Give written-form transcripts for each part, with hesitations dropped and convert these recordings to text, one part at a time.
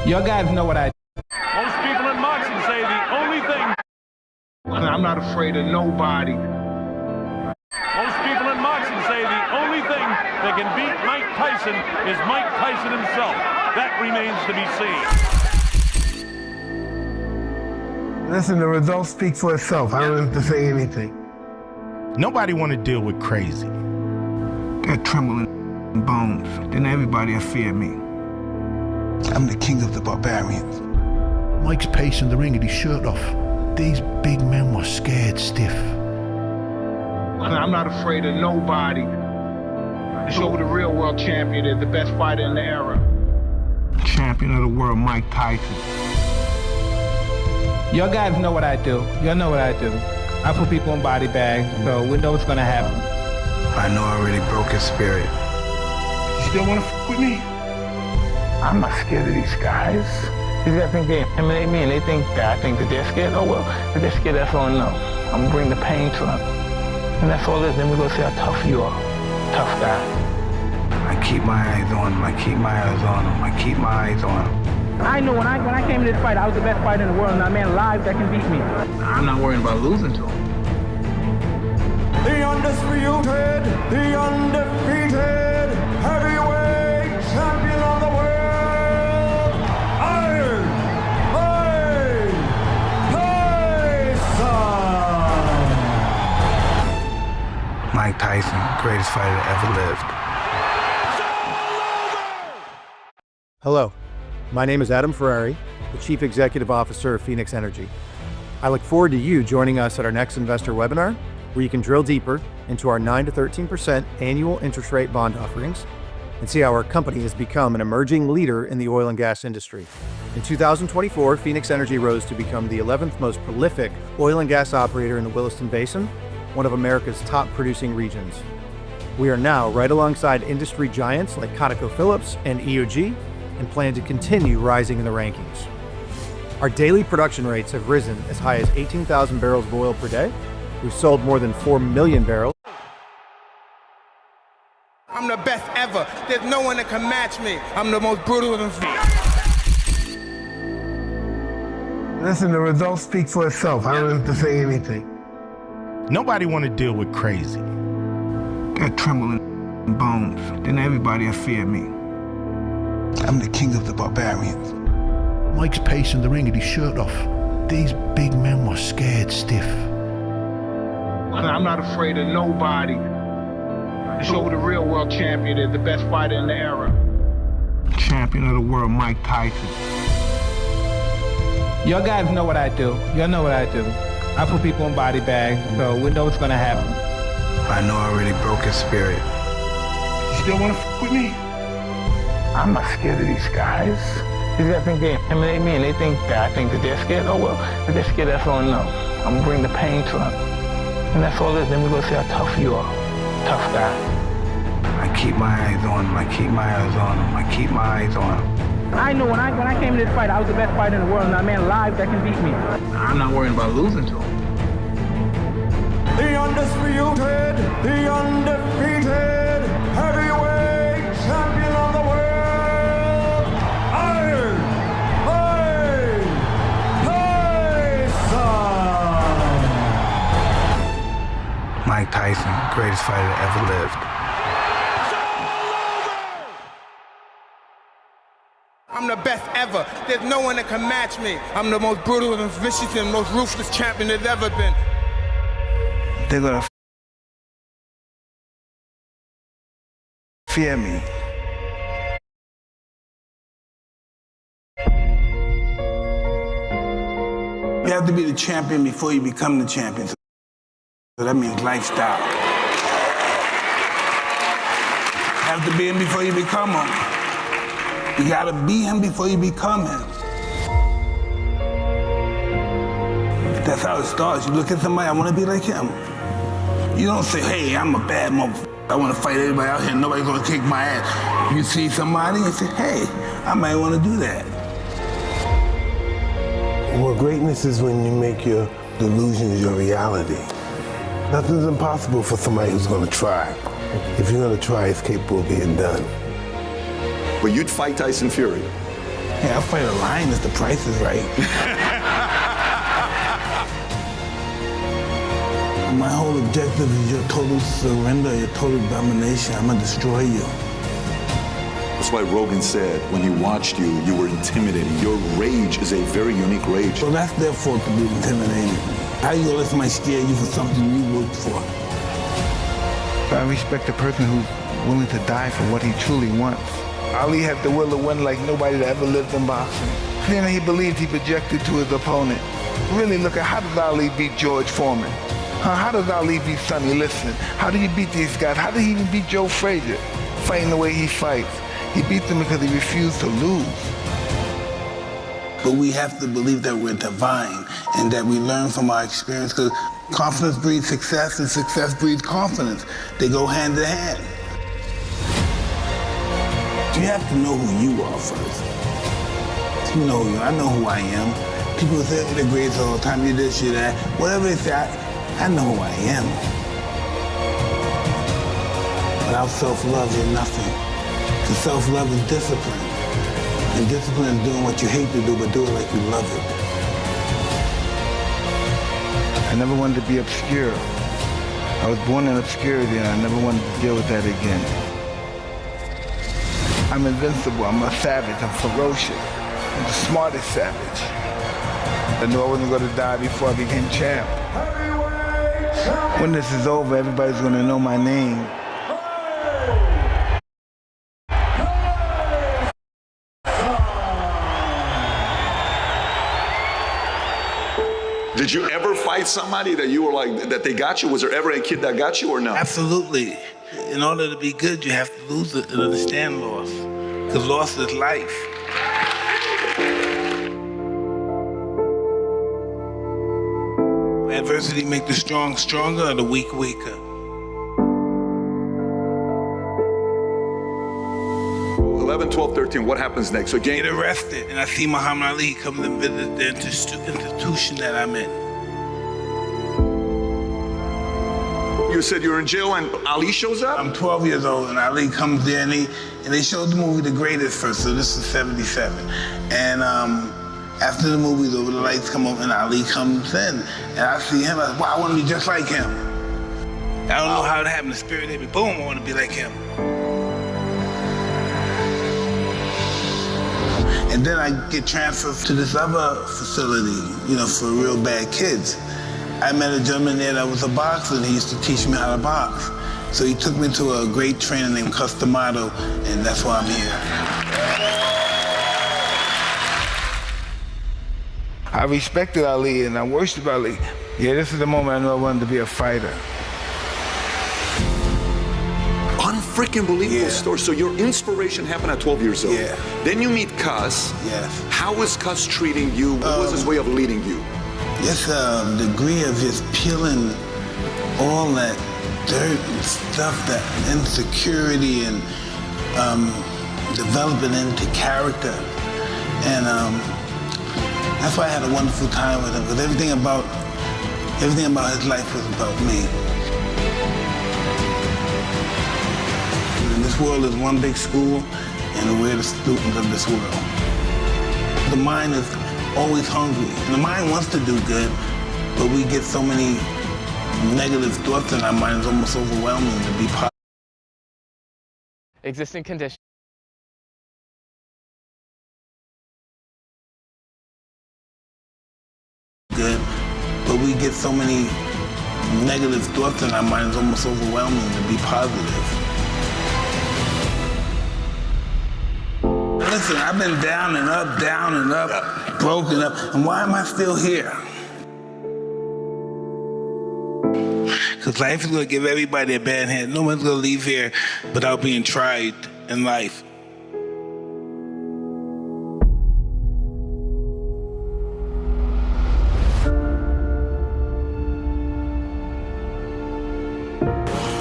Your guys know what I do. Most people in boxing say the only thing. I'm not afraid of nobody. Most people in boxing say the only thing that can beat Mike Tyson is Mike Tyson himself. That remains to be seen. Listen, the results speak for itself. I don't have to say anything. Nobody want to deal with crazy. Got trembling bones. Then everybody will fear me. I'm the king of the barbarians. Mike's pacing the ring with his shirt off. These big men were scared stiff. I'm not afraid of nobody. To show who the real world champion is, the best fighter in the era. Champion of the world, Mike Tyson. Your guys know what I do. You know what I do. I put people in body bags, so we know what's gonna happen. I know I already broke his spirit. You still wanna f with me? I'm not scared of these guys. These guys think they intimidate me and they think that I think that they're scared. Oh well, if they're scared, that's all I know. I'm gonna bring the pain to them. And that's all it is. Then we're gonna see how tough you are. Tough guy. I keep my eyes on him. I keep my eyes on him. I keep my eyes on him. I know when I came to this fight, I was the best fighter in the world, and a man live that can beat me. I'm not worried about losing to him. The undisputed, the undefeated heavyweight champion of the world, Iron Mike Tyson. Mike Tyson, greatest fighter that ever lived. Hello, my name is Adam Ferrari, the Chief Executive Officer of Phoenix Energy. I look forward to you joining us at our next investor webinar, where you can drill deeper into our 9 to 13% annual interest rate bond offerings and see how our company has become an emerging leader in the oil and gas industry. In 2024, Phoenix Energy rose to become the 11th most prolific oil and gas operator in the Williston Basin, one of America's top producing regions. We are now right alongside industry giants like ConocoPhillips and EOG and plan to continue rising in the rankings. Our daily production rates have risen as high as 18,000 barrels of oil per day. We've sold more than 4 million barrels. I'm the best ever. There's no one that can match me. I'm the most brutal and Listen, the results speak for itself. I don't have to say anything. Nobody want to deal with crazy. Got trembling bones. Then everybody will fear me. I'm the king of the barbarians. Mike's pacing the ring with his shirt off. These big men were scared stiff. I'm not afraid of nobody. To show who the real world champion is, the best fighter in the era. Champion of the world, Mike Tyson. Your guys know what I do. You know what I do. I put people in body bags, so we know what's gonna happen. I know I already broke his spirit. You still wanna f with me? I'm not scared of these guys. These guys think they intimidate me and they think that I think that they're scared. Oh well, if they're scared, that's all I know. I'm gonna bring the pain to them. And that's all it is. Then we're gonna see how tough you are. Tough guy. I keep my eyes on him. I keep my eyes on him. I keep my eyes on him. I know when I came to this fight, I was the best fighter in the world, and a man live that can beat me. I'm not worried about losing to him. The undisputed, the undefeated heavyweight champion of the world, Iron Mike Tyson. Mike Tyson, greatest fighter that ever lived. I'm the best ever. There's no one that can match me. I'm the most brutal and vicious and most ruthless champion there's ever been. They're gonna fear me. You have to be the champion before you become the champion. So that means lifestyle. You have to be him before you become him. You gotta be him before you become him. That's how it starts. You look at somebody, I wanna be like him. You don't say, hey, I'm a bad motherfucker. I wanna fight everybody out here, nobody's gonna kick my ass. You see somebody and say, hey, I might wanna do that. Well, greatness is when you make your delusions your reality. Nothing's impossible for somebody who's gonna try. If you're gonna try, it's capable of being done. But you'd fight Tyson Fury. Hey, I'll fight a lion if the price is right. My whole objective is your total surrender, your total domination. I'm gonna destroy you. That's why Rogan said when he watched you, you were intimidating. Your rage is a very unique rage. So that's their fault to be intimidating. How you gonna let somebody scare you for something you worked for? I respect a person who's willing to die for what he truly wants. Ali had the will to win like nobody that ever lived in boxing. Then he believed he projected to his opponent. Really look at how does Ali beat George Foreman? How does Ali beat Sonny Liston? How do you beat these guys? How did he even beat Joe Frazier? Fighting the way he fights. He beat them because he refused to lose. But we have to believe that we're divine and that we learn from our experience, because confidence breeds success and success breeds confidence. They go hand in hand. You have to know who you are first. You know who you are. I know who I am. People say they're great all the time, you this, you that. Whatever they say, I know who I am. Without self-love, you're nothing. Because self-love is discipline. And discipline is doing what you hate to do, but do it like you love it. I never wanted to be obscure. I was born in obscurity and I never wanted to deal with that again. I'm invincible, I'm a savage, I'm ferocious. I'm the smartest savage. I knew I wasn't going to die before I became champ. When this is over, everybody's going to know my name. Did you ever fight somebody that you were like, that they got you? Was there ever a kid that got you or no? Absolutely. In order to be good, you have to lose it and understand loss. Because loss is life. Adversity make the strong stronger or the weak weaker. 11, 12, 13, what happens next? So Get arrested, and I see Muhammad Ali come and visit the institution that I'm in. You said you're in jail and Ali shows up? I'm 12 years old and Ali comes there and they showed the movie The Greatest first, so this is 77. And after the movie's over, the lights come up and Ali comes in. And I see him, I wow, I want to be just like him. I don't know how it happened, the spirit hit me, boom, I want to be like him. And then I get transferred to this other facility, for real bad kids. I met a gentleman there that was a boxer, and he used to teach me how to box. So he took me to a great trainer named Customato, and that's why I'm here. I respected Ali and I worshiped Ali. Yeah, this is the moment I knew I wanted to be a fighter. Unfreaking believable story. So your inspiration happened at 12 years old. Yeah. Then you meet Cus. Yes. How was Cus treating you? What was his way of leading you? This degree of just peeling all that dirt and stuff, that insecurity, and developing into character. And that's why I had a wonderful time with him, because everything about his life was about me. And this world is one big school, and we're the students of this world. The mind is always hungry. And the mind wants to do good, but we get so many negative thoughts in our mind, it's almost overwhelming to be positive. Existing conditions. Good, but we get so many negative thoughts in our mind, it's almost overwhelming to be positive. Listen, I've been down and up, broken up, and why am I still here? Because life is going to give everybody a bad hand. No one's going to leave here without being tried in life.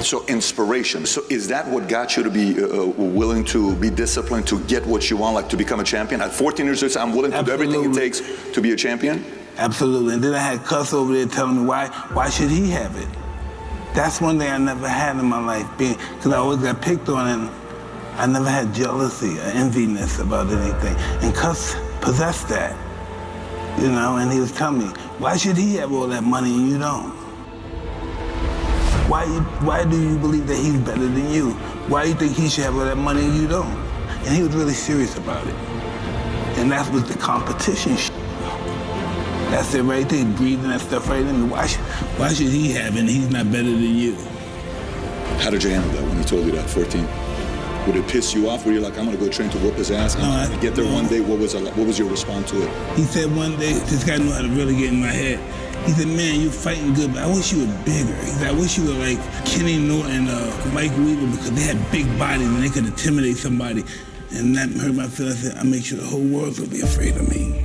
So inspiration. So is that what got you to be willing to be disciplined to get what you want, like to become a champion? At 14 years old, I'm willing to do everything it takes to be a champion? Absolutely. And then I had Cuss over there telling me why should he have it? That's one thing I never had in my life, because I always got picked on, and I never had jealousy or enviness about anything. And Cuss possessed that, you know, and he was telling me, why should he have all that money and you don't? Why do you believe that he's better than you? Why do you think he should have all that money and you don't? And he was really serious about it. And that was the competition shit. That's it right there, breathing that stuff right in. Why should he have it and he's not better than you? How did you handle that when he told you that, 14? Would it piss you off? Were you like, I'm gonna go train to whoop his ass? And get there one day, what was your response to it? He said one day, this guy knew how to really get in my head. He said, man, you're fighting good, but I wish you were bigger. He said, I wish you were like Kenny Norton, Mike Weaver, because they had big bodies and they could intimidate somebody. And that hurt my feelings. I said, I make sure the whole world will be afraid of me.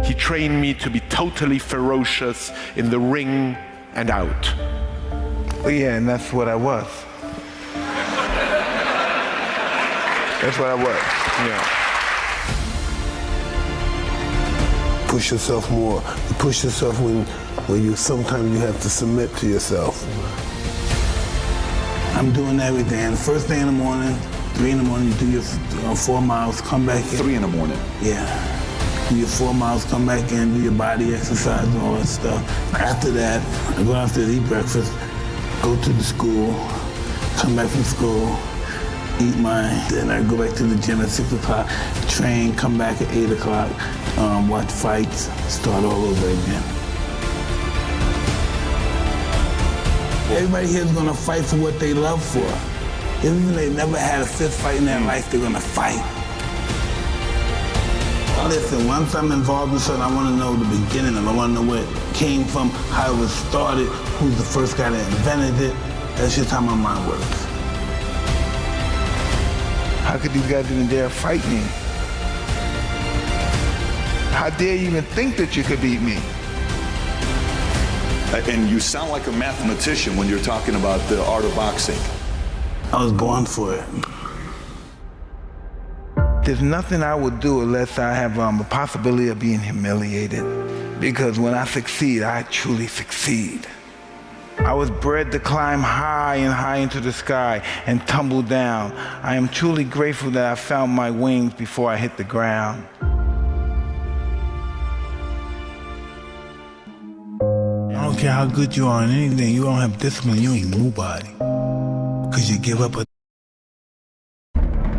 He trained me to be totally ferocious in the ring and out. Well, yeah, and that's what I was. That's what I was, yeah. Push yourself more. You push yourself when you sometimes you have to submit to yourself. I'm doing everything. And the first thing in the morning, 3 in the morning, you do your 4 miles, come back in. 3 in the morning? Yeah. Do your 4 miles, come back in, do your body exercise and all that stuff. After that, I go downstairs, eat breakfast, go to the school, come back from school, eat my dinner, go back to the gym at 6 o'clock, train, come back at 8 o'clock, watch fights, start all over again. Everybody here is gonna fight for what they love for. Even if they never had a fist fight in their life, they're gonna fight. Listen, once I'm involved in something, I want to know the beginning of it. I want to know where it came from, how it was started, who's the first guy that invented it. That's just how my mind works. How could these guys even dare fight me? How dare you even think that you could beat me? And you sound like a mathematician when you're talking about the art of boxing. I was born for it. There's nothing I would do unless I have a possibility of being humiliated. Because when I succeed, I truly succeed. I was bred to climb high and high into the sky and tumble down. I am truly grateful that I found my wings before I hit the ground. I don't care how good you are in anything, you don't have discipline, you ain't nobody. Because you give up a...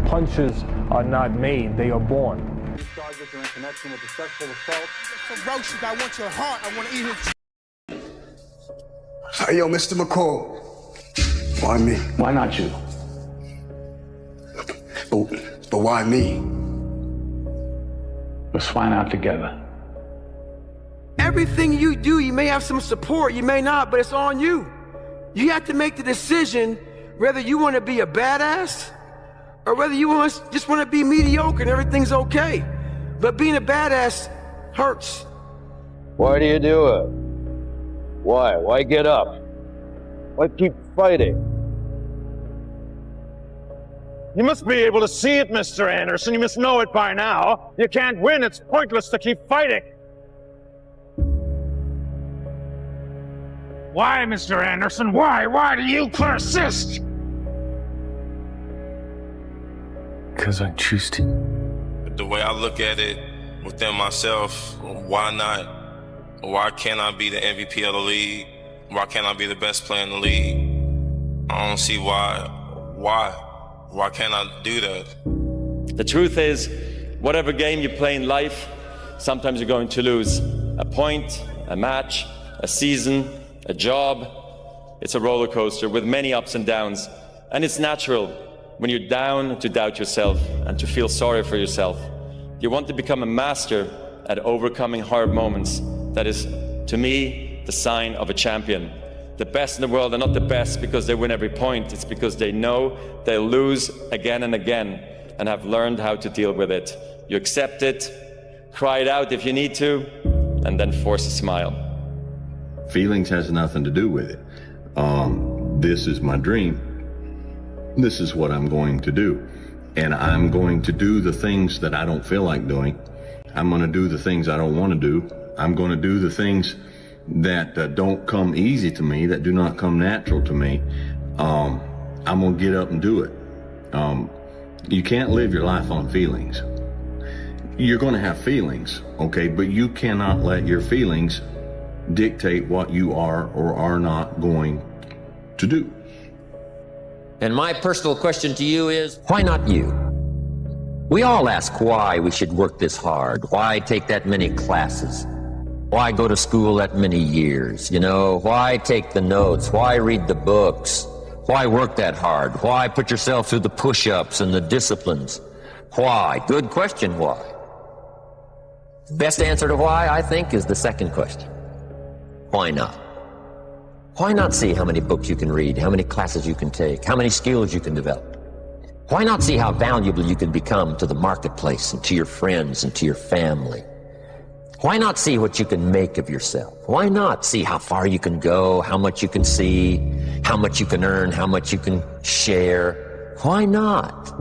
Punches are not made, they are born. These charges are in connection with the sexual assault. Ferocious, I want your heart, I want to eat his... Hey, yo, Mr. McCall. Why me? Why not you? But why me? Let's find out together. Everything you do, you may have some support, you may not, but it's on you. You have to make the decision whether you want to be a badass or whether you just want to be mediocre and everything's okay. But being a badass hurts. Why do you do it? Why? Why get up? Why keep fighting? You must be able to see it, Mr. Anderson. You must know it by now. You can't win. It's pointless to keep fighting. Why, Mr. Anderson? Why? Why do you persist? Because I choose to. The way I look at it within myself, why not? Why can't I be the MVP of the league? Why can't I be the best player in the league? I don't see why. Why can't I do that? The truth is, whatever game you play in life, sometimes you're going to lose. A point, a match, a season, a job. It's a roller coaster with many ups and downs. And it's natural when you're down to doubt yourself and to feel sorry for yourself. You want to become a master at overcoming hard moments. That is, to me, the sign of a champion. The best in the world are not the best because they win every point. It's because they know they'll lose again and again and have learned how to deal with it. You accept it, cry it out if you need to, and then force a smile. Feelings has nothing to do with it. This is my dream. This is what I'm going to do. And I'm going to do the things that I don't feel like doing. I'm going to do the things I don't want to do. I'm going to do the things that don't come easy to me, that do not come natural to me. I'm going to get up and do it. You can't live your life on feelings. You're going to have feelings, okay, but you cannot let your feelings dictate what you are or are not going to do. And my personal question to you is, why not you? We all ask why we should work this hard, why take that many classes, why go to school that many years, you know, why take the notes, why read the books, why work that hard, why put yourself through the push-ups and the disciplines, why? Good question, why? Best answer to why, I think, is the second question. Why not? Why not see how many books you can read, how many classes you can take, how many skills you can develop? Why not see how valuable you can become to the marketplace and to your friends and to your family? Why not see what you can make of yourself? Why not see how far you can go, how much you can see, how much you can earn, how much you can share? Why not?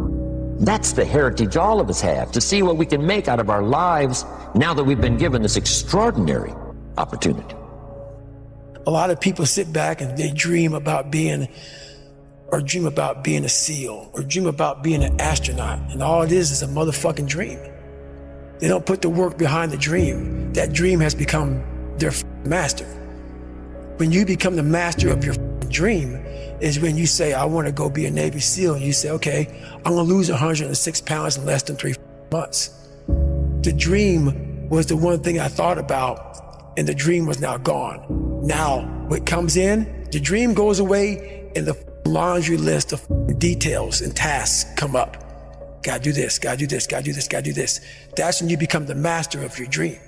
That's the heritage all of us have, to see what we can make out of our lives now that we've been given this extraordinary opportunity. A lot of people sit back and they dream about being a SEAL, or dream about being an astronaut, and all it is a motherfucking dream. They don't put the work behind the dream. That dream has become their master. When you become the master of your dream is when you say, I want to go be a Navy SEAL, and you say, okay, I'm gonna lose 106 pounds in less than 3 months. The dream was the one thing I thought about, and the dream was now gone. Now, what comes in, the dream goes away, and the laundry list of details and tasks come up. Gotta do this, gotta do this, gotta do this, gotta do this. That's when you become the master of your dream.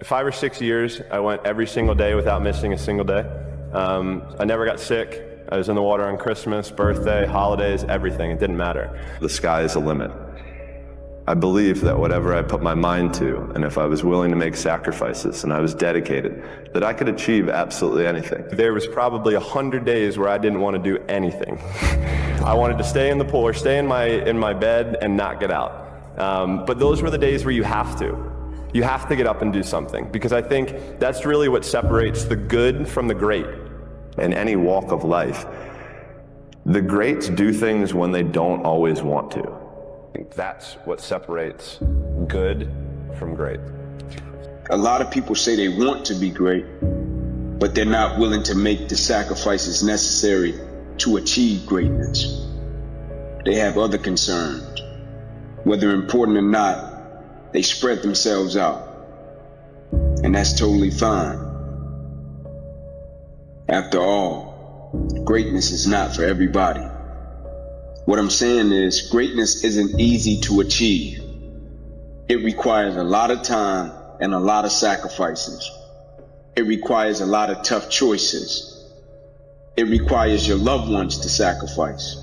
5 or 6 years, I went every single day without missing a single day. I never got sick. I was in the water on Christmas, birthday, holidays, everything. It didn't matter. The sky is the limit. I believe that whatever I put my mind to, and if I was willing to make sacrifices and I was dedicated, that I could achieve absolutely anything. There was probably 100 days where I didn't want to do anything. I wanted to stay in the pool or stay in my bed and not get out. But those were the days where you have to. You have to get up and do something, because I think that's really what separates the good from the great in any walk of life. The greats do things when they don't always want to. I think that's what separates good from great. A lot of people say they want to be great, but they're not willing to make the sacrifices necessary to achieve greatness. They have other concerns. Whether important or not, they spread themselves out. And that's totally fine. After all, greatness is not for everybody. What I'm saying is, greatness isn't easy to achieve. It requires a lot of time and a lot of sacrifices. It requires a lot of tough choices. It requires your loved ones to sacrifice.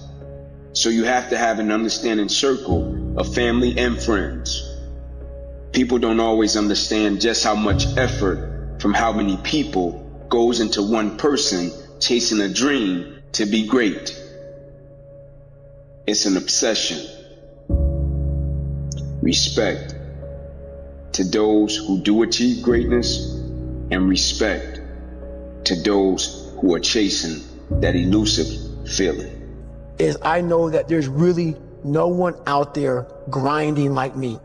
So you have to have an understanding circle of family and friends. People don't always understand just how much effort from how many people goes into one person chasing a dream to be great. It's an obsession. Respect to those who do achieve greatness, and respect to those who are chasing that elusive feeling. Is I know that there's really no one out there grinding like me.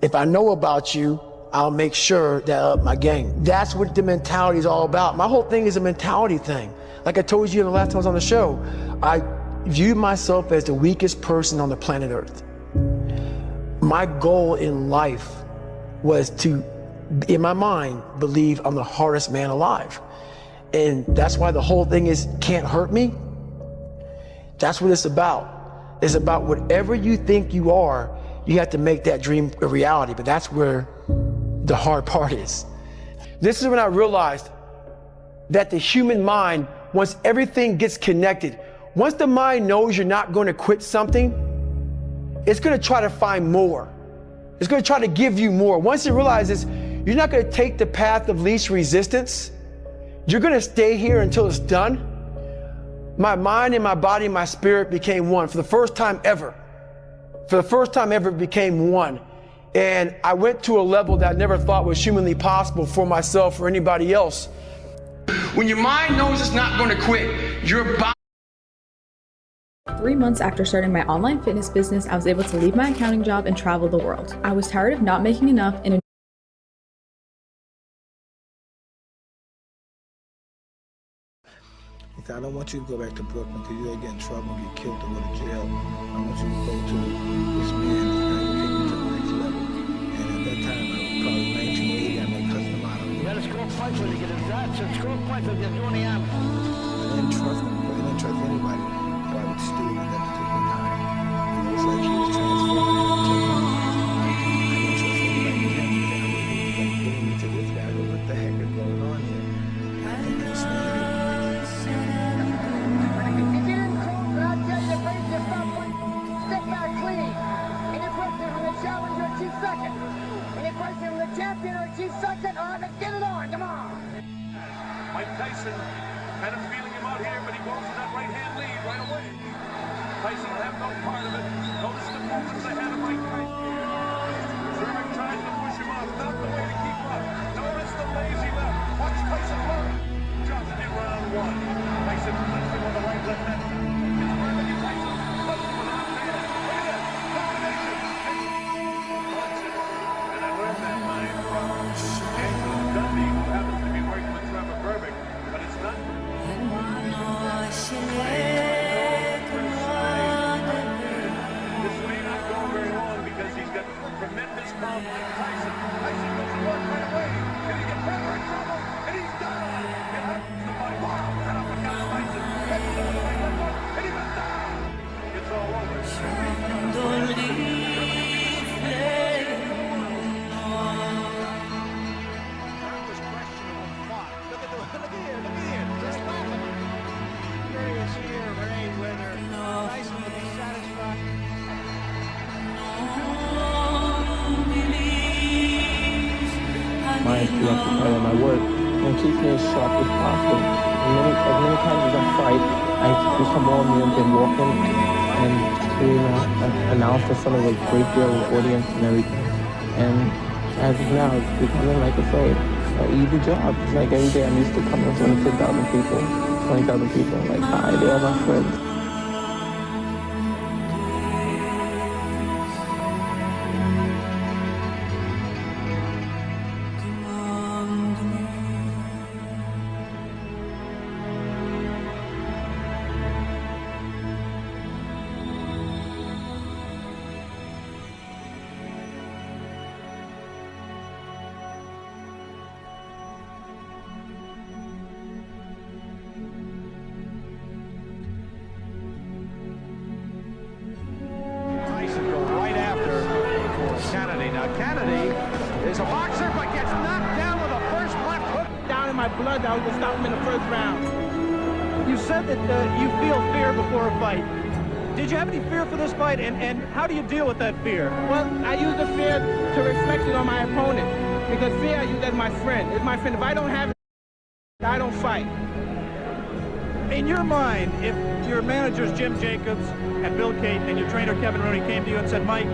If I know about you, I'll make sure that I up my game. That's what the mentality is all about. My whole thing is a mentality thing. Like I told you the last time I was on the show, I view myself as the weakest person on the planet Earth. My goal in life was to, in my mind, believe I'm the hardest man alive. And that's why the whole thing is can't hurt me. That's what it's about. It's about whatever you think you are, you have to make that dream a reality. But that's where the hard part is. This is when I realized that the human mind, once everything gets connected, once the mind knows you're not going to quit something, it's going to try to find more. It's going to try to give you more. Once it realizes you're not going to take the path of least resistance, you're going to stay here until it's done. My mind and my body and my spirit became one for the first time ever. For the first time ever, it became one. And I went to a level that I never thought was humanly possible for myself or anybody else. When your mind knows it's not going to quit, your body 3 months after starting my online fitness business, I was able to leave my accounting job and travel the world. I was tired of not making enough and He said, I don't want you to go back to Brooklyn because you'll get in trouble, get killed, or go to jail. I want you to go to this man that's going to take you to the next level. And at that time, I was probably 1980, I met Custom Auto. You gotta score points when you get in that. So score points when you're doing the army. I didn't trust him. I didn't trust anybody. So I would steal at that particular time. And it was like he was transforming into technology. I didn't trust anybody but him. And then I was like getting me to this guy. What the heck is going on here? And I didn't understand it. Champion or chief second, all right, let's get it on, come on. Mike Tyson kind of feeling him out here, but he goes to that right-hand lead right away. Tyson will have no part of it. Notice the movements ahead of Mike Tyson. Sherman tries to push him off, not the way to keep up. Notice the lazy left. Watch Tyson look. Johnson in round one. Tyson flips him on the right, left hand. It's Bernie Tyson. Flips him on the left hand. Look at this. Combination. And I learned that line from Angelo Dundee, who happens to be working with Trevor Burbick, but it's not. This may not go very long because he's got tremendous confidence. Tyson goes to work right away. Can he get Trevor in trouble? And he's done. It happens to my wow. And up against Tyson. Heads to the right left hook. And he went down. It's all over. My preoccupation, my work, and keep me as sharp as possible. As many times as I fight, I do come on me and been walking and doing announced in front of a great deal of audience and everything. And as of now, it's becoming, like I say, an easy job. It's like every day I'm used to coming in front of 10,000 people, 20,000 people. Like, hi, they're my friends. Kennedy is a boxer, but gets knocked down with a first left hook down in my blood. That was to stop him in the first round. You said that you feel fear before a fight. Did you have any fear for this fight, and how do you deal with that fear? Well, I use the fear to reflect it on my opponent, because fear I use as my friend. It's my friend. If I don't have it, I don't fight. In your mind, if your managers Jim Jacobs and Bill Caton and your trainer Kevin Rooney came to you and said, Mike,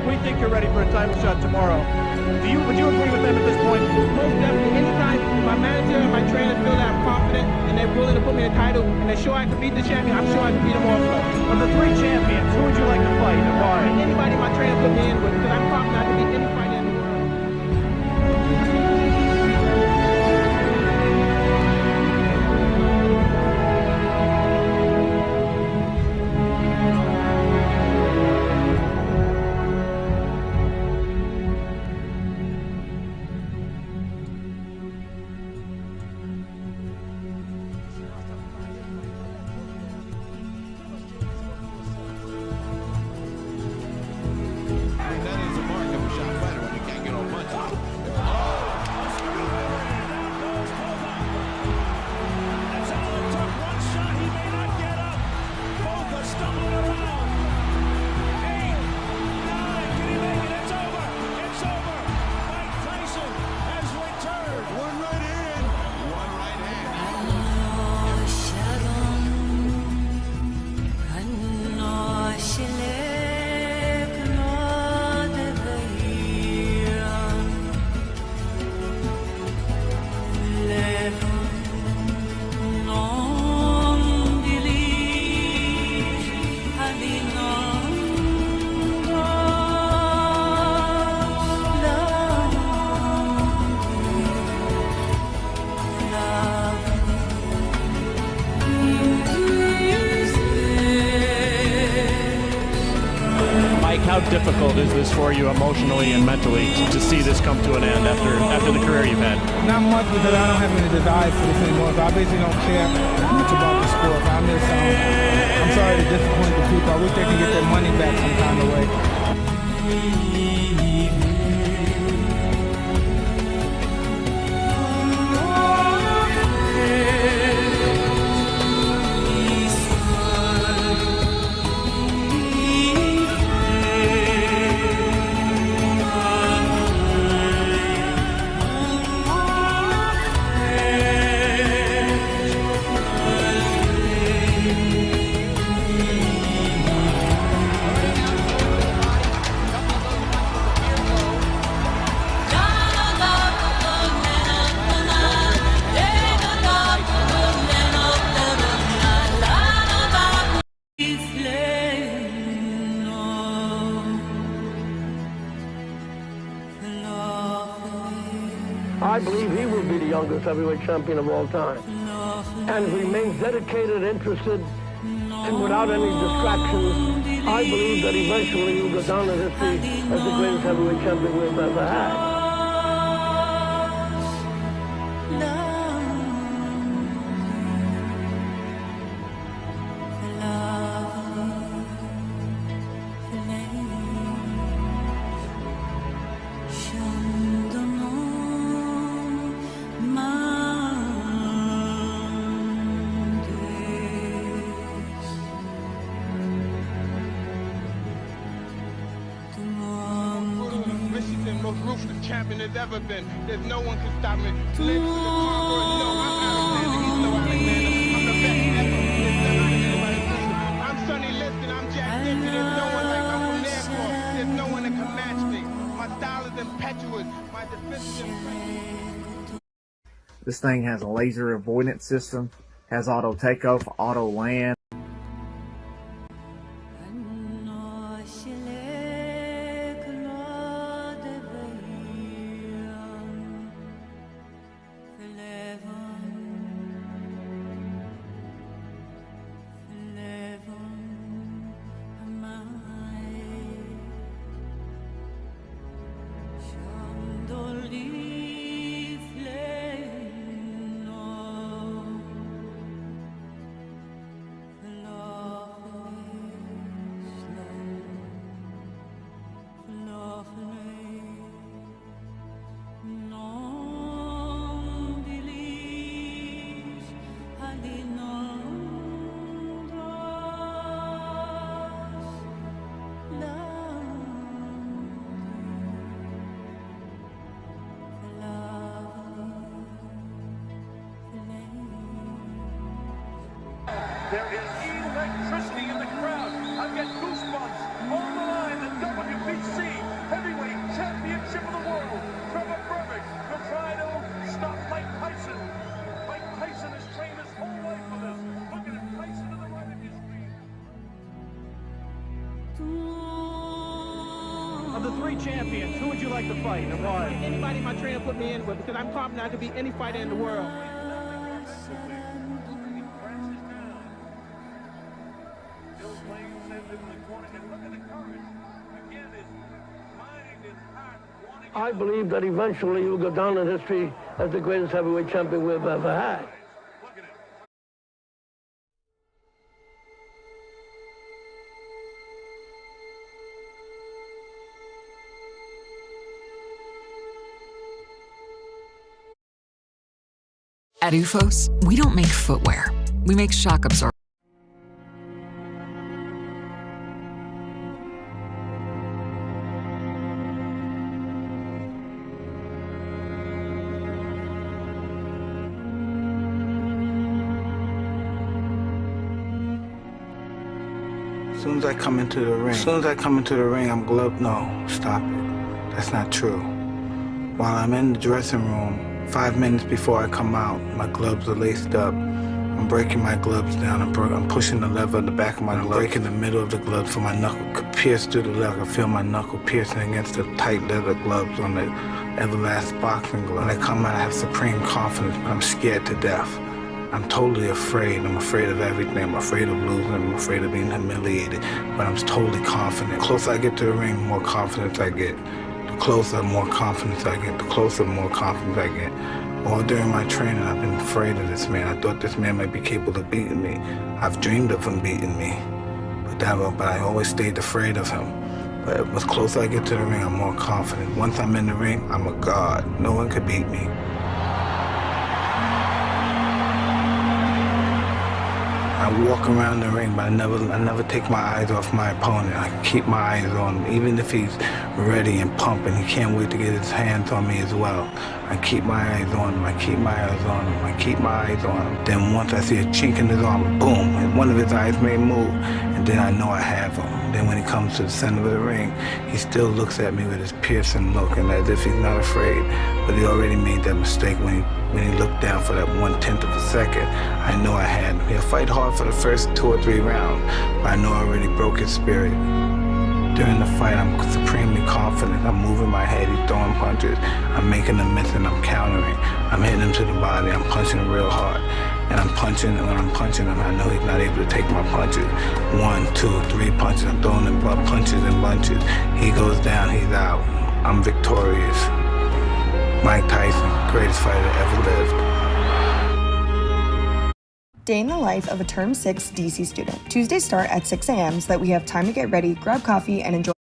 we think you're ready for a title shot tomorrow, would you agree with them at this point? Most definitely. Anytime my manager and my trainer feel that I'm confident and they're willing to put me in a title and they're sure I can beat the champion, I'm sure I can beat them also. Of the three champions, who would you like to fight and why? Anybody my trainer put me in with, because I'm confident I can beat any fighter in the world. How difficult is this for you emotionally and mentally to see this come to an end after the career you've had? Not much, because I don't have any desire for this anymore. So I basically don't care much about the sport. I'm sorry to disappoint the people. I wish they can get their money back some kind of way. I believe he will be the youngest heavyweight champion of all time, and remains dedicated, interested, and without any distractions. I believe that eventually he will go down in history as the greatest heavyweight champion we've ever had. Most ruthless champion there's ever been. There's no one can stop me. Legend of the conqueror. No, I'm Alexander. He's no Alexander. I'm the best ever. There's never been anybody listen. I'm Sonny Liston. I'm Jack Dempsey. There's no one like I'm from Nairclaw. There's no one that can match me. My style is impetuous. My defense is impressive. This thing has a laser avoidance system, has auto takeoff, auto land. There is electricity in the crowd. I get goosebumps. On the line, the WBC Heavyweight Championship of the World. Trevor Berbick will try to stop Mike Tyson. Mike Tyson has trained his whole life for this. Look at him, Tyson to the right of your screen. Of the three champions, who would you like to fight and why? Anybody my trainer put me in with, because I'm confident I could beat any fighter in the world. I believe that eventually he will go down in history as the greatest heavyweight champion we've ever had. At UFOS, we don't make footwear. We make shock absorbers. As soon as I come into the ring, I'm gloved. No, stop it. That's not true. While I'm in the dressing room, 5 minutes before I come out, my gloves are laced up. I'm breaking my gloves down. I'm pushing the lever in the back of my glove. I'm breaking the middle of the glove so my knuckle could pierce through the leather. I feel my knuckle piercing against the tight leather gloves on the Everlast boxing glove. When I come out, I have supreme confidence, but I'm scared to death. I'm totally afraid. I'm afraid of everything. I'm afraid of losing. I'm afraid of being humiliated. But I'm totally confident. The closer I get to the ring, the more confidence I get. The closer, more confidence I get. The closer, more confidence I get. All during my training, I've been afraid of this man. I thought this man might be capable of beating me. I've dreamed of him beating me. But I always stayed afraid of him. But the closer I get to the ring, I'm more confident. Once I'm in the ring, I'm a god. No one could beat me. I walk around the ring, but I never take my eyes off my opponent. I keep my eyes on him. Even if he's ready and pumping, he can't wait to get his hands on me as well. I keep my eyes on him. I keep my eyes on him. I keep my eyes on him. Then once I see a chink in his arm, boom, and one of his eyes may move, and then I know I have him. Then when he comes to the center of the ring, he still looks at me with his piercing look, and as if he's not afraid. But he already made that mistake when he looked down for that 1/10 of a second. I know I had him. He'll fight hard for the first 2 or 3 rounds, but I know I already broke his spirit. During the fight, I'm supremely confident. I'm moving my head, he's throwing punches. I'm making him miss and I'm countering. I'm hitting him to the body, I'm punching him real hard. And I'm punching, and when I'm punching him, I know he's not able to take my punches. 1, 2, 3 punches, I'm throwing him punches and bunches. He goes down, he's out. I'm victorious. Mike Tyson, greatest fighter ever lived. Day in the life of a Term 6 DC student. Tuesdays start at 6 a.m. so that we have time to get ready, grab coffee, and enjoy.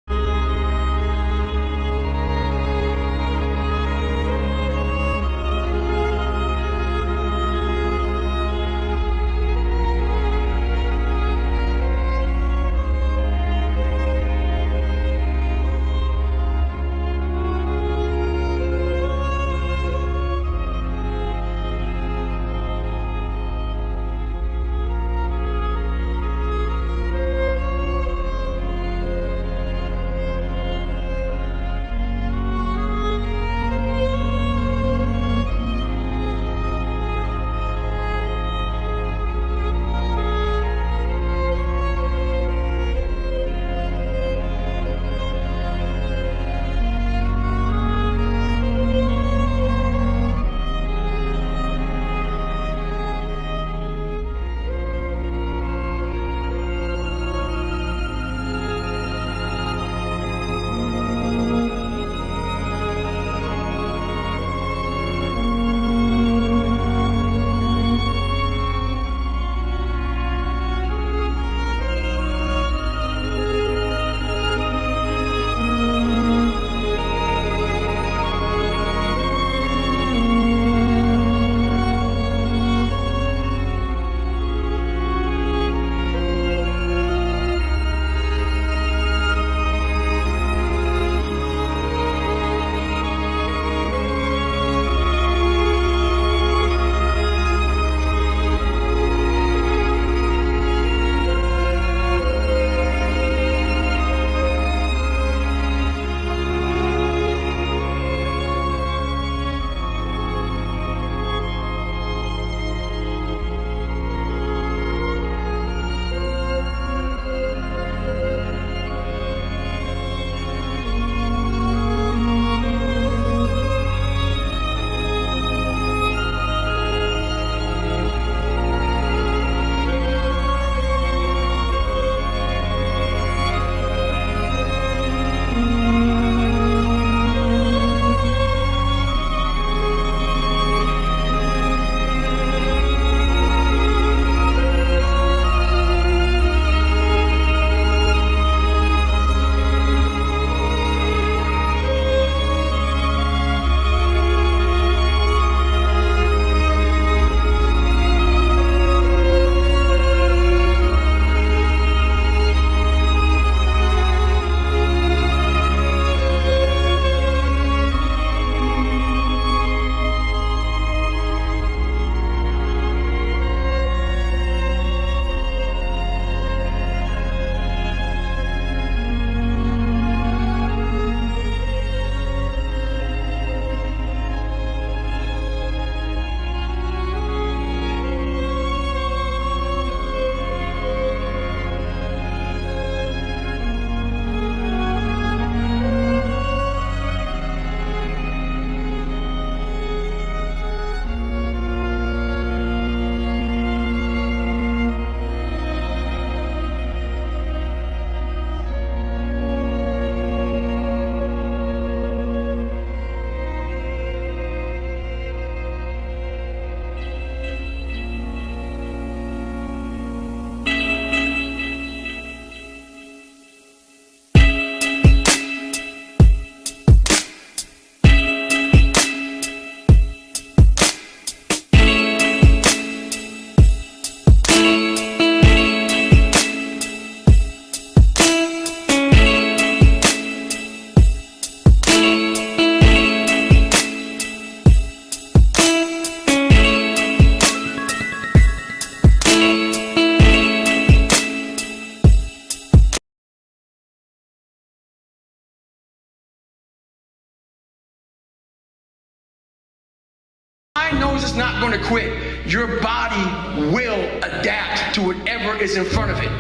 is not going to quit. Your body will adapt to whatever is in front of it.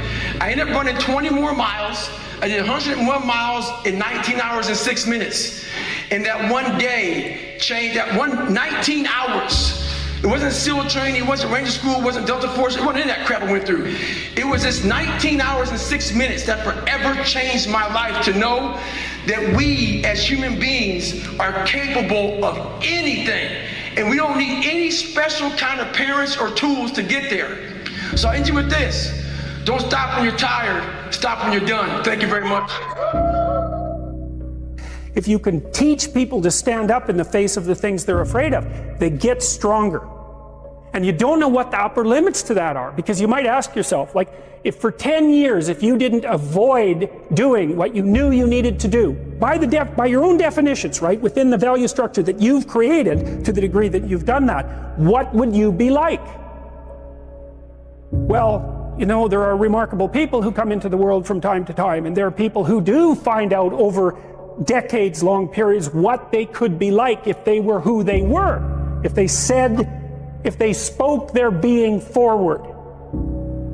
I ended up running 20 more miles. I did 101 miles in 19 hours and 6 minutes. And that one day changed, 19 hours. It wasn't SEAL training, it wasn't Ranger School, it wasn't Delta Force, it wasn't any of that crap I went through. It was this 19 hours and 6 minutes that forever changed my life, to know that we as human beings are capable of anything. And we don't need any special kind of parents or tools to get there. So I end you with this. Don't stop when you're tired, stop when you're done. Thank you very much. If you can teach people to stand up in the face of the things they're afraid of, they get stronger. And you don't know what the upper limits to that are, because you might ask yourself, like, if for 10 years, if you didn't avoid doing what you knew you needed to do, by your own definitions, right, within the value structure that you've created to the degree that you've done that, what would you be like? Well, you know, there are remarkable people who come into the world from time to time, and there are people who do find out over decades-long periods what they could be like if they were who they were, if they spoke their being forward.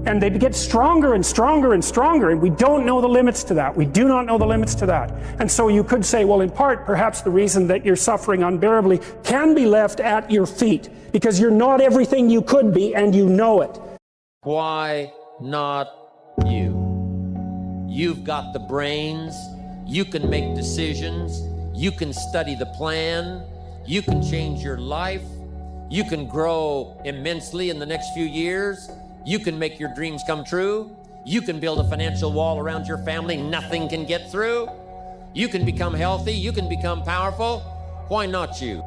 And they get stronger and stronger and stronger, and we don't know the limits to that. We do not know the limits to that. And so you could say, well, in part, perhaps the reason that you're suffering unbearably can be left at your feet, because you're not everything you could be, and you know it. Why not you? You've got the brains, you can make decisions, you can study the plan, you can change your life, you can grow immensely in the next few years, you can make your dreams come true, you can build a financial wall around your family nothing can get through, you can become healthy, you can become powerful. Why not you?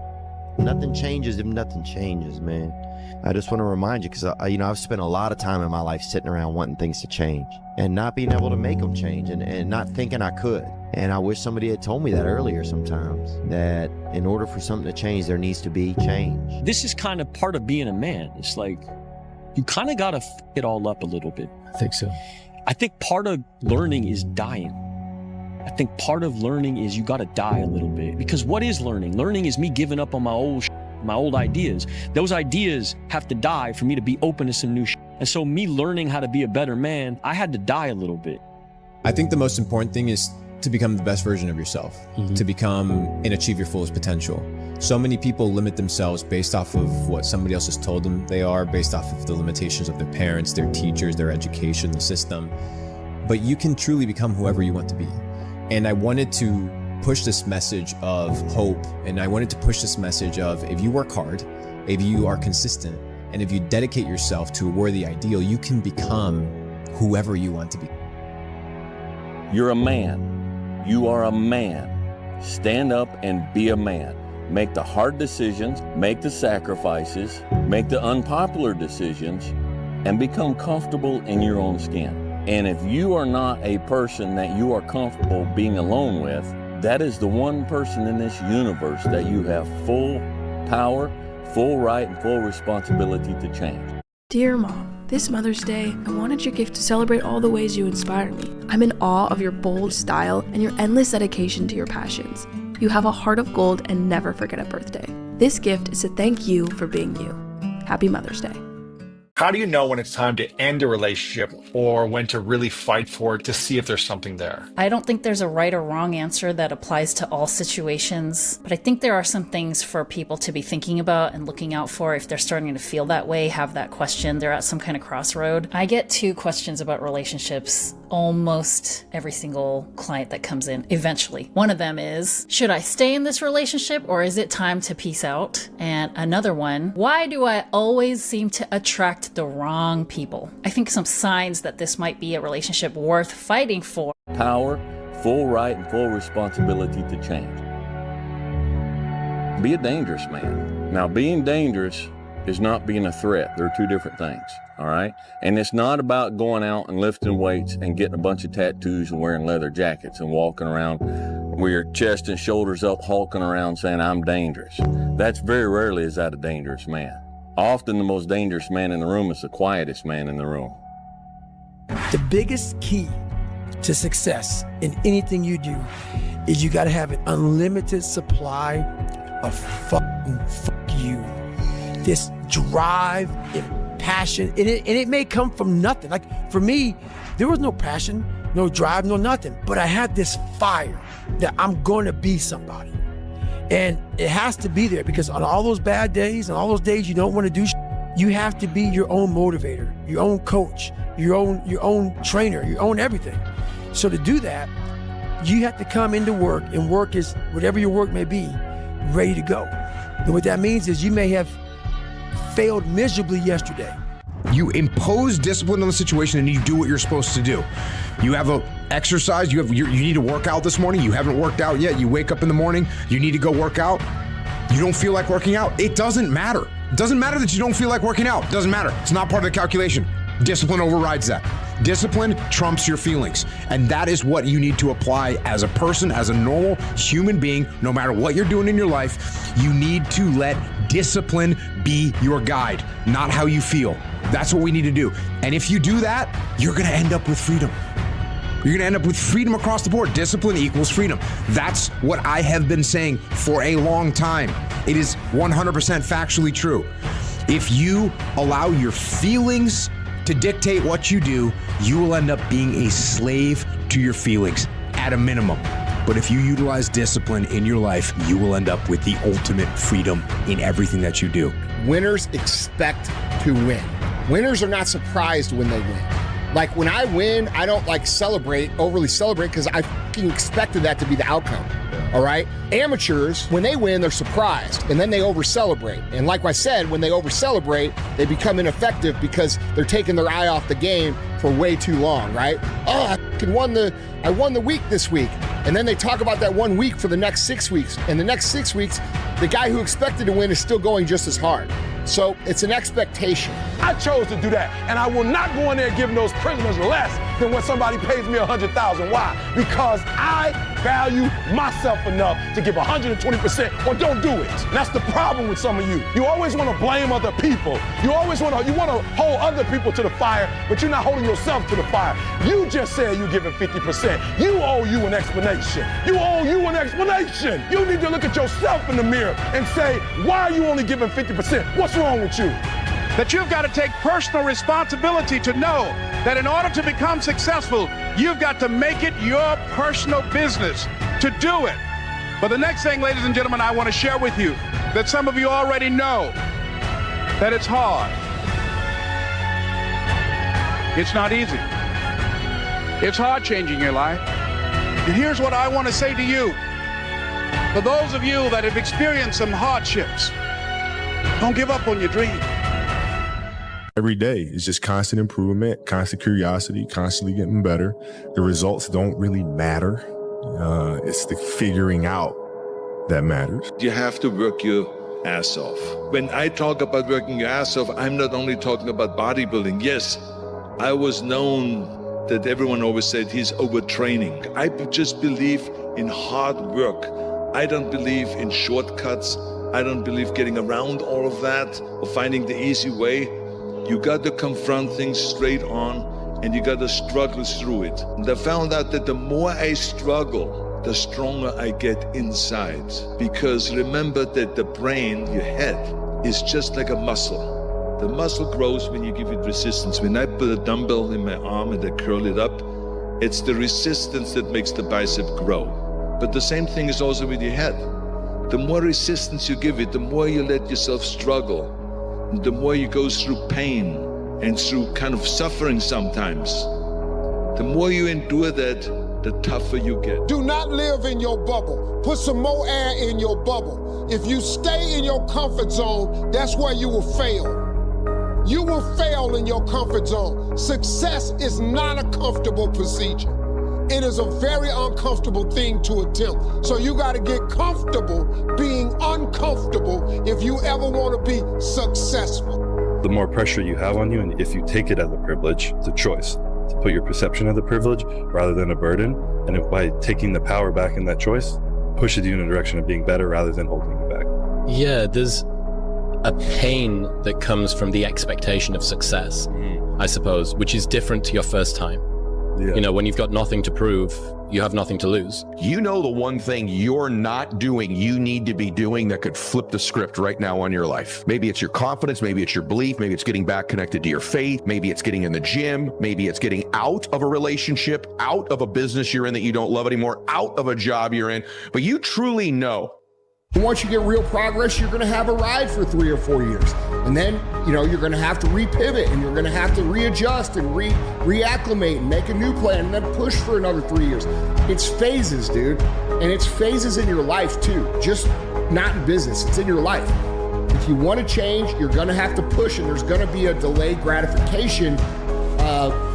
Nothing changes if nothing changes, man. I just want to remind you, because I've spent a lot of time in my life sitting around wanting things to change and not being able to make them change, and not thinking I could. And I wish somebody had told me that earlier sometimes, that in order for something to change, there needs to be change. This is kind of part of being a man. It's like, you kind of got to f it all up a little bit. I think so. I think part of learning is dying. I think part of learning is you got to die a little bit. Because what is learning? Learning is me giving up on my old ideas. Those ideas have to die for me to be open to some new shit. And so me learning how to be a better man, I had to die a little bit. I think the most important thing is to become the best version of yourself, to become and achieve your fullest potential. So many people limit themselves based off of what somebody else has told them they are, based off of the limitations of their parents, their teachers, their education, the system. But you can truly become whoever you want to be. And I wanted to push this message of hope, and I wanted to push this message of, if you work hard, if you are consistent, and if you dedicate yourself to a worthy ideal, you can become whoever you want to be. You're a man. You are a man. Stand up and be a man. Make the hard decisions, make the sacrifices, make the unpopular decisions, and become comfortable in your own skin. And if you are not a person that you are comfortable being alone with, that is the one person in this universe that you have full power, full right, and full responsibility to change. Dear Mom, this Mother's Day, I wanted your gift to celebrate all the ways you inspire me. I'm in awe of your bold style and your endless dedication to your passions. You have a heart of gold and never forget a birthday. This gift is to thank you for being you. Happy Mother's Day. How do you know when it's time to end a relationship or when to really fight for it to see if there's something there? I don't think there's a right or wrong answer that applies to all situations, but I think there are some things for people to be thinking about and looking out for if they're starting to feel that way, have that question, they're at some kind of crossroad. I get 2 questions about relationships almost every single client that comes in eventually. One of them is, should I stay in this relationship or is it time to peace out? And another one, why do I always seem to attract the wrong people? I think some signs that this might be a relationship worth fighting for. Power, full right, and full responsibility to change. Be a dangerous man. Now, being dangerous is not being a threat. They're 2 different things, all right? And it's not about going out and lifting weights and getting a bunch of tattoos and wearing leather jackets and walking around with your chest and shoulders up, hulking around saying, I'm dangerous. That's very rarely is that a dangerous man. Often the most dangerous man in the room is the quietest man in the room. The biggest key to success in anything you do is you gotta have an unlimited supply of fuck you. this drive and passion, and it may come from nothing. Like for me, there was no passion, no drive, no nothing, but I had this fire that I'm going to be somebody. And it has to be there because on all those bad days and all those days you don't want to do you have to be your own motivator, your own coach, your own trainer, your own everything. So to do that, you have to come into work, and work is whatever your work may be, ready to go. And what that means is you may have failed miserably yesterday. You impose discipline on the situation and you do what you're supposed to do. You have a exercise, you need to work out this morning, you haven't worked out yet, you wake up in the morning, you need to go work out, you don't feel like working out, it doesn't matter. It doesn't matter that you don't feel like working out, it doesn't matter. It's not part of the calculation. Discipline overrides that. Discipline trumps your feelings. And that is what you need to apply as a person, as a normal human being, no matter what you're doing in your life. You need to let discipline be your guide, not how you feel. That's what we need to do. And if you do that, you're going to end up with freedom. You're going to end up with freedom across the board. Discipline equals freedom. That's what I have been saying for a long time. It is 100% factually true. If you allow your feelings to dictate what you do, you will end up being a slave to your feelings at a minimum. But if you utilize discipline in your life, you will end up with the ultimate freedom in everything that you do. Winners expect to win. Winners are not surprised when they win. Like when I win, I don't overly celebrate because I fucking expected that to be the outcome. All right? Amateurs, when they win, they're surprised and then they over-celebrate. And like I said, when they over-celebrate, they become ineffective because they're taking their eye off the game for way too long, right? Oh, I won the week this week. And then they talk about that 1 week for the next 6 weeks. And the next 6 weeks, the guy who expected to win is still going just as hard. So it's an expectation. I chose to do that, and I will not go in there giving those prisoners less than when somebody pays me $100,000. Why? Because I value myself enough to give 120% or don't do it. And that's the problem with some of you. You always want to blame other people. You always want to hold other people to the fire, but you're not holding yourself to the fire. You just said you're giving 50%. You owe you an explanation. You owe you an explanation. You need to look at yourself in the mirror and say, why are you only giving 50%? What's wrong with you? That you've got to take personal responsibility to know that in order to become successful, you've got to make it your personal business to do it. But the next thing, ladies and gentlemen, I want to share with you that some of you already know that it's hard. It's not easy. It's hard changing your life. And here's what I want to say to you. For those of you that have experienced some hardships, don't give up on your dream. Every day is just constant improvement, constant curiosity, constantly getting better. The results don't really matter. It's the figuring out that matters. You have to work your ass off. When I talk about working your ass off, I'm not only talking about bodybuilding. Yes, I was known that everyone always said he's overtraining. I just believe in hard work. I don't believe in shortcuts. I don't believe getting around all of that or finding the easy way. You got to confront things straight on, and you got to struggle through it. And I found out that the more I struggle, the stronger I get inside. Because remember that the brain, your head, is just like a muscle. The muscle grows when you give it resistance. When I put a dumbbell in my arm and I curl it up, it's the resistance that makes the bicep grow. But the same thing is also with your head. The more resistance you give it, the more you let yourself struggle. The more you go through pain and through kind of suffering sometimes, the more you endure that, the tougher you get. Do not live in your bubble. Put some more air in your bubble. If you stay in your comfort zone, that's where you will fail. You will fail in your comfort zone. Success is not a comfortable procedure. It is a very uncomfortable thing to attempt. So you got to get comfortable being uncomfortable if you ever want to be successful. The more pressure you have on you, and if you take it as a privilege, it's a choice to put your perception of the privilege rather than a burden. And by taking the power back in that choice, pushes you in a direction of being better rather than holding you back. Yeah, there's a pain that comes from the expectation of success, I suppose, which is different to your first time. Yeah. You know, when you've got nothing to prove, you have nothing to lose. You know the one thing you're not doing, you need to be doing that could flip the script right now on your life. Maybe it's your confidence, maybe it's your belief, maybe it's getting back connected to your faith, maybe it's getting in the gym, maybe it's getting out of a relationship, out of a business you're in that you don't love anymore, out of a job you're in, but you truly know. Once you get real progress, you're going to have a ride for 3 or 4 years. And then, you're going to have to repivot and you're going to have to readjust and reacclimate and make a new plan and then push for another 3 years. It's phases, dude. And it's phases in your life too. Just not in business. It's in your life. If you want to change, you're going to have to push, and there's going to be a delayed gratification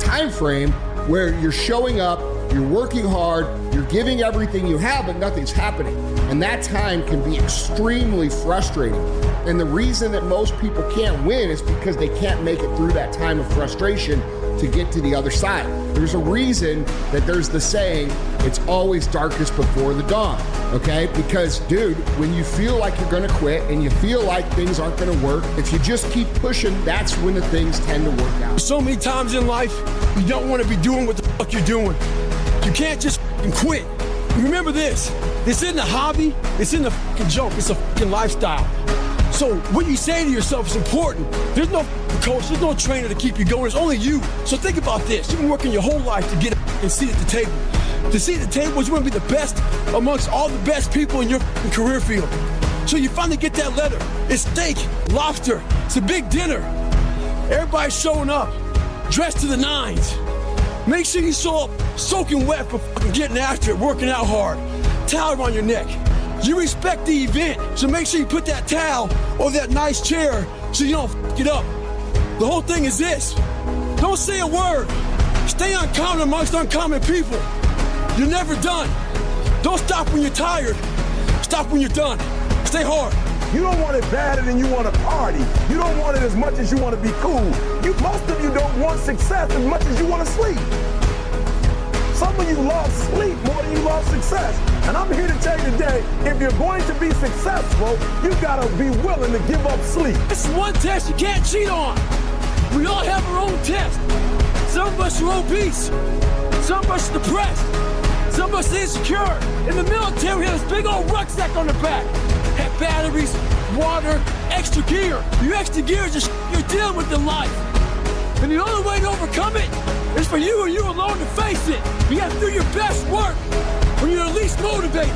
time frame where you're showing up, you're working hard, you're giving everything you have, but nothing's happening. And that time can be extremely frustrating. And the reason that most people can't win is because they can't make it through that time of frustration to get to the other side. There's a reason that there's the saying, it's always darkest before the dawn, okay? Because, dude, when you feel like you're gonna quit and you feel like things aren't gonna work, if you just keep pushing, that's when the things tend to work out. So many times in life, you don't want to be doing what the fuck you're doing. You can't just fucking quit. Remember this isn't a hobby, it's in a fucking joke, it's a fucking lifestyle. So what you say to yourself is important. There's no coach, there's no trainer to keep you going, it's only you. So think about this, you've been working your whole life to get a seat at the table. The seat at the table is you want to be the best amongst all the best people in your career field. So you finally get that letter, it's steak, lobster, it's a big dinner. Everybody's showing up, dressed to the nines. Make sure you show up soaking wet for fucking getting after it, working out hard. Towel around your neck. You respect the event, so make sure you put that towel over that nice chair so you don't fuck it up. The whole thing is this. Don't say a word. Stay uncommon amongst uncommon people. You're never done. Don't stop when you're tired. Stop when you're done. Stay hard. You don't want it badder than you want to party. You don't want it as much as you want to be cool. Most of you don't want success as much as you want to sleep. Some of you love sleep more than you love success. And I'm here to tell you today, if you're going to be successful, you gotta be willing to give up sleep. This is one test you can't cheat on. We all have our own test. Some of us are obese. Some of us are depressed. Some of us are insecure. In the military, we have this big old rucksack on the back. Have batteries, water, extra gear. Your extra gear is just you're dealing with in life. And the only way to overcome it is for you and you alone to face it. You have to do your best work when you're at least motivated.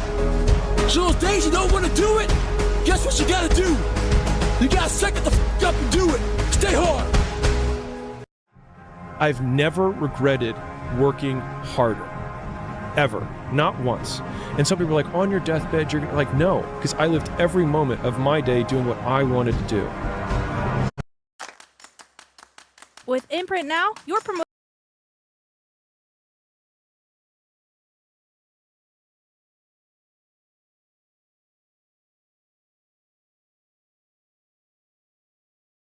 So those days you don't want to do it, guess what you gotta do? You gotta suck it the f up and do it. Stay hard. I've never regretted working harder. Ever. Not once. And some people are like, on your deathbed, you're like, no, because I lived every moment of my day doing what I wanted to do. With Imprint Now, your promotion